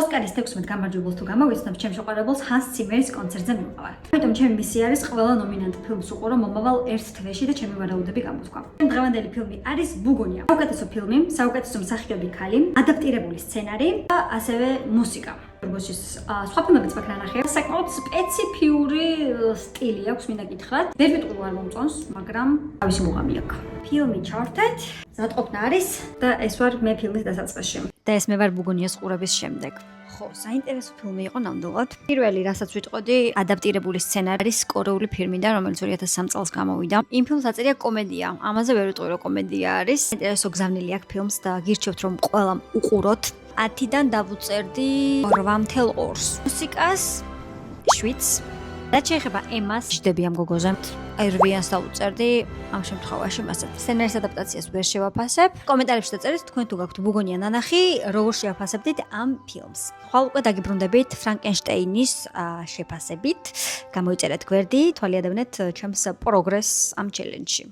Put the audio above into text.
ოსკარის 16 გამარჯვებულს თუ გამოვიცნობ, ჩემს შეყვარებულს ჰანს ციმერის კონცერტზე მივყავარ. ამიტომ ჩემი მისია არის ყველა ნომინანტ ფილმს უყურო მომავალ ერთ თვეში და ჩემი ვარაუდები გამოთქვა. დღევანდელი ფილმი არის ბუგონია. საუკეთესო ფილმი, საუკეთესო მსახიობი ქალი, ადაპტირებული სცენარი და ასევე მუსიკა. როგორც სხვა ფილმებიც მაქვს ნახე, საკმაოდ სპეციფიური სტილი აქვს, მინდა გითხრათ. ვერ ვიტყვი არ მომწონს, მაგრამ თავისი მუღამი აქვს. ფილმი ჩავერთეთ, ზატყოფნა არის და ეს ვარ მე ფილმის დასაწყისში. და ეს მე ვარ ბუგონიას ყურების შემდეგ. ხო, საინტერესო ფილმი იყო ნამდვილად. პირველი, რასაც ვიტყოდი, ადაპტირებული სცენარის კორეული ფილმიდან, რომელიც 2003 წელს გამოვიდა. იმ ფილმს აწერია კომედია. ამაზე ვერ ვიტყვი, რომ კომედია არის. საინტერესო გზავნილი აქვს ფილმს და გირჩევთ, რომ ყველამ უყუროთ. 10-დან დავუწერდი 8.2-ს. მუსიკას 7-ს. რაც შეეხება ემას, ჯდები ამ გოგოზე. აი 8-ს დავუწერდი, ამ შემთხვევაში მასე. სცენარის ადაპტაციას ვერ შევაფასებ. კომენტარებში დაწერეთ თქვენ თუ გაქვთ ბუგონია ნანახი, როგორ შევაფასებდით ამ ფილმს. ხვალ უკვე დაგიბრუნდებით ფრანკენშტეინის შეფასებით. გამოიწერეთ გვერდი, თვალიადევნეთ ჩემს პროგრესს ამ ჩელენჯში.